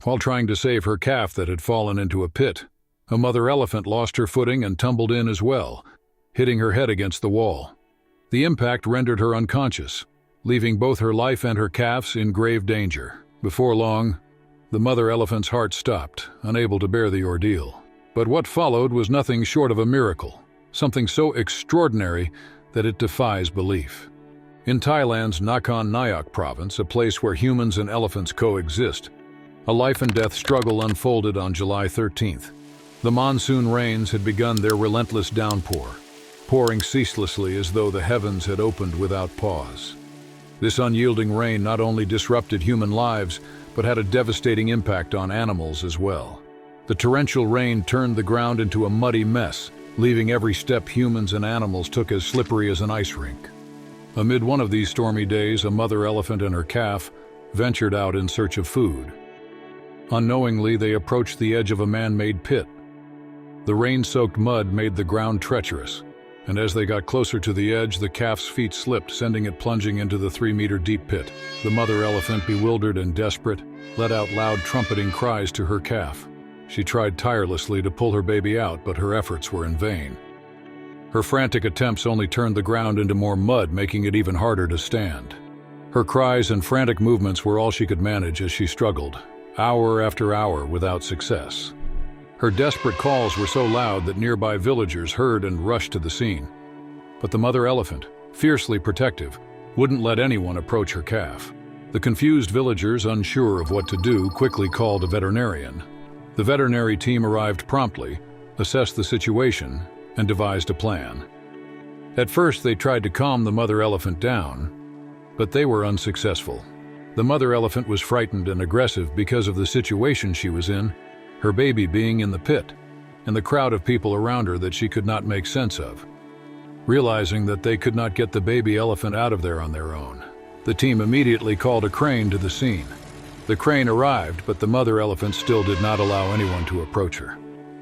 While trying to save her calf that had fallen into a pit, a mother elephant lost her footing and tumbled in as well, hitting her head against the wall. The impact rendered her unconscious, leaving both her life and her calves in grave danger. Before long, the mother elephant's heart stopped, unable to bear the ordeal. But what followed was nothing short of a miracle, something so extraordinary that it defies belief. In Thailand's Nakhon Nayok province, a place where humans and elephants coexist, a life-and-death struggle unfolded on July 13th. The monsoon rains had begun their relentless downpour, pouring ceaselessly as though the heavens had opened without pause. This unyielding rain not only disrupted human lives, but had a devastating impact on animals as well. The torrential rain turned the ground into a muddy mess, leaving every step humans and animals took as slippery as an ice rink. Amid one of these stormy days, a mother elephant and her calf ventured out in search of food. Unknowingly, they approached the edge of a man-made pit. The rain-soaked mud made the ground treacherous, and as they got closer to the edge, the calf's feet slipped, sending it plunging into the 3-meter-deep pit. The mother elephant, bewildered and desperate, let out loud trumpeting cries to her calf. She tried tirelessly to pull her baby out, but her efforts were in vain. Her frantic attempts only turned the ground into more mud, making it even harder to stand. Her cries and frantic movements were all she could manage as she struggled, hour after hour, without success. Her desperate calls were so loud that nearby villagers heard and rushed to the scene. But the mother elephant, fiercely protective, wouldn't let anyone approach her calf. The confused villagers, unsure of what to do, quickly called a veterinarian. The veterinary team arrived promptly, assessed the situation, and devised a plan. At first, they tried to calm the mother elephant down, but they were unsuccessful. The mother elephant was frightened and aggressive because of the situation she was in, her baby being in the pit, and the crowd of people around her that she could not make sense of. Realizing that they could not get the baby elephant out of there on their own, the team immediately called a crane to the scene. The crane arrived, but the mother elephant still did not allow anyone to approach her.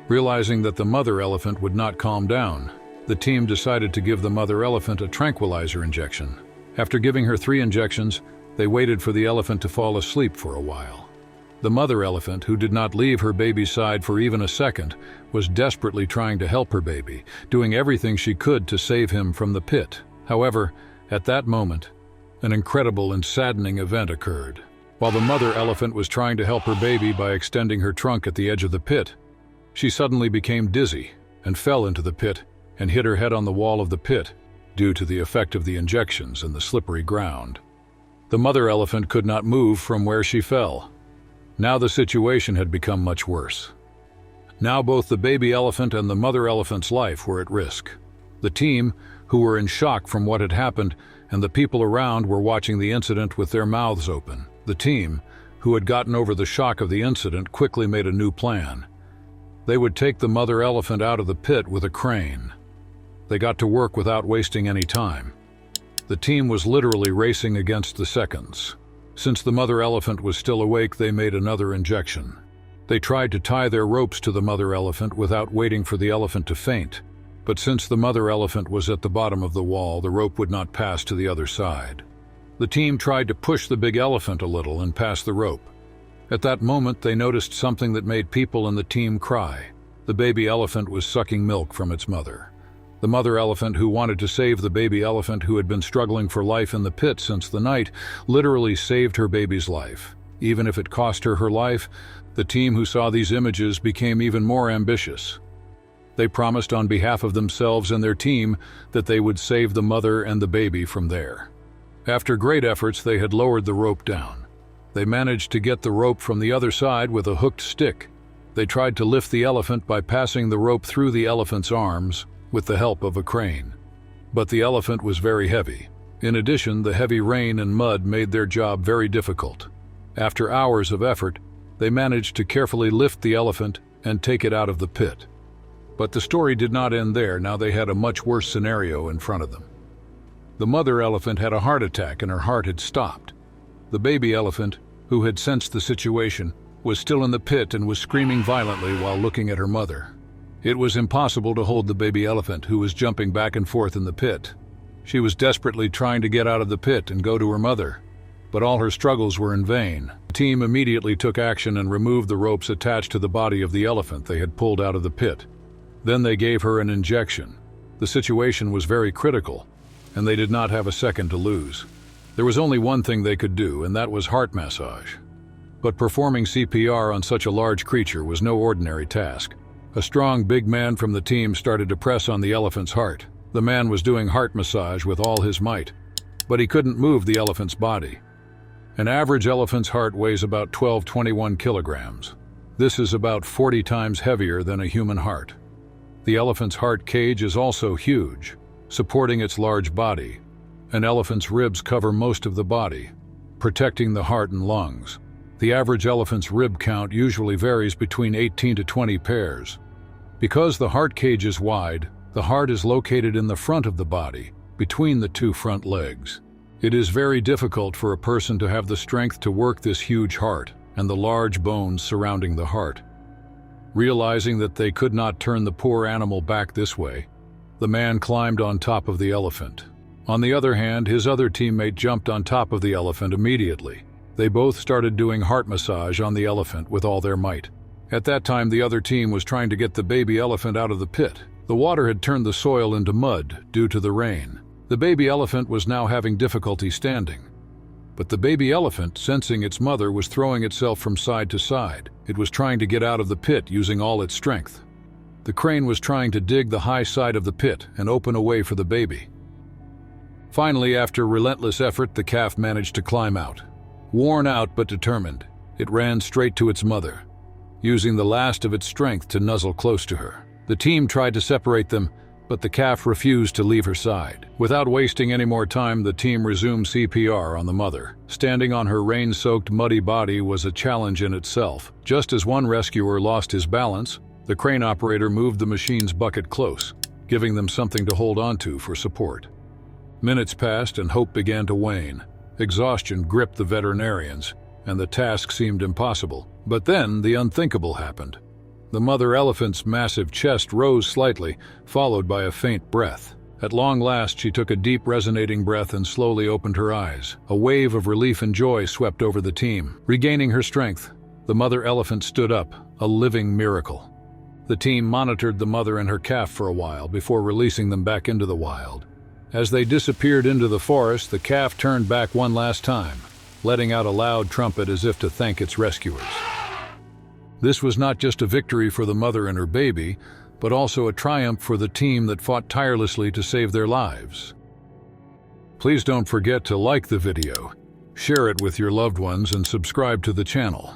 Realizing that the mother elephant would not calm down, the team decided to give the mother elephant a tranquilizer injection. After giving her 3 injections, they waited for the elephant to fall asleep for a while. The mother elephant, who did not leave her baby's side for even a second, was desperately trying to help her baby, doing everything she could to save him from the pit. However, at that moment, an incredible and saddening event occurred. While the mother elephant was trying to help her baby by extending her trunk at the edge of the pit, she suddenly became dizzy and fell into the pit and hit her head on the wall of the pit due to the effect of the injections and the slippery ground. The mother elephant could not move from where she fell. Now the situation had become much worse. Now both the baby elephant and the mother elephant's life were at risk. The team, who were in shock from what had happened, and the people around were watching the incident with their mouths open. The team, who had gotten over the shock of the incident, quickly made a new plan. They would take the mother elephant out of the pit with a crane. They got to work without wasting any time. The team was literally racing against the seconds. Since the mother elephant was still awake, they made another injection. They tried to tie their ropes to the mother elephant without waiting for the elephant to faint. But since the mother elephant was at the bottom of the wall, the rope would not pass to the other side. The team tried to push the big elephant a little and pass the rope. At that moment, they noticed something that made people in the team cry. The baby elephant was sucking milk from its mother. The mother elephant, who wanted to save the baby elephant who had been struggling for life in the pit since the night, literally saved her baby's life. Even if it cost her her life, the team who saw these images became even more ambitious. They promised on behalf of themselves and their team that they would save the mother and the baby from there. After great efforts, they had lowered the rope down. They managed to get the rope from the other side with a hooked stick. They tried to lift the elephant by passing the rope through the elephant's arms with the help of a crane. But the elephant was very heavy. In addition, the heavy rain and mud made their job very difficult. After hours of effort, they managed to carefully lift the elephant and take it out of the pit. But the story did not end there. Now they had a much worse scenario in front of them. The mother elephant had a heart attack and her heart had stopped. The baby elephant, who had sensed the situation, was still in the pit and was screaming violently while looking at her mother. It was impossible to hold the baby elephant, who was jumping back and forth in the pit. She was desperately trying to get out of the pit and go to her mother, but all her struggles were in vain. The team immediately took action and removed the ropes attached to the body of the elephant they had pulled out of the pit. Then they gave her an injection. The situation was very critical, and they did not have a second to lose. There was only one thing they could do, and that was heart massage. But performing CPR on such a large creature was no ordinary task. A strong big man from the team started to press on the elephant's heart. The man was doing heart massage with all his might, but he couldn't move the elephant's body. An average elephant's heart weighs about 21 kilograms. This is about 40 times heavier than a human heart. The elephant's heart cage is also huge, supporting its large body. An elephant's ribs cover most of the body, protecting the heart and lungs. The average elephant's rib count usually varies between 18 to 20 pairs. Because the heart cage is wide, the heart is located in the front of the body, between the two front legs. It is very difficult for a person to have the strength to work this huge heart and the large bones surrounding the heart. Realizing that they could not turn the poor animal back this way, the man climbed on top of the elephant. On the other hand, his other teammate jumped on top of the elephant immediately. They both started doing heart massage on the elephant with all their might. At that time, the other team was trying to get the baby elephant out of the pit. The water had turned the soil into mud due to the rain. The baby elephant was now having difficulty standing. But the baby elephant, sensing its mother, was throwing itself from side to side. It was trying to get out of the pit using all its strength. The crane was trying to dig the high side of the pit and open a way for the baby. Finally, after relentless effort, the calf managed to climb out. Worn out but determined, it ran straight to its mother, using the last of its strength to nuzzle close to her. The team tried to separate them, but the calf refused to leave her side. Without wasting any more time, the team resumed CPR on the mother. Standing on her rain-soaked, muddy body was a challenge in itself. Just as one rescuer lost his balance, the crane operator moved the machine's bucket close, giving them something to hold onto for support. Minutes passed and hope began to wane. Exhaustion gripped the veterinarians, and the task seemed impossible. But then the unthinkable happened. The mother elephant's massive chest rose slightly, followed by a faint breath. At long last, she took a deep, resonating breath and slowly opened her eyes. A wave of relief and joy swept over the team. Regaining her strength, the mother elephant stood up, a living miracle. The team monitored the mother and her calf for a while before releasing them back into the wild. As they disappeared into the forest, the calf turned back one last time, letting out a loud trumpet as if to thank its rescuers. This was not just a victory for the mother and her baby, but also a triumph for the team that fought tirelessly to save their lives. Please don't forget to like the video, share it with your loved ones, and subscribe to the channel.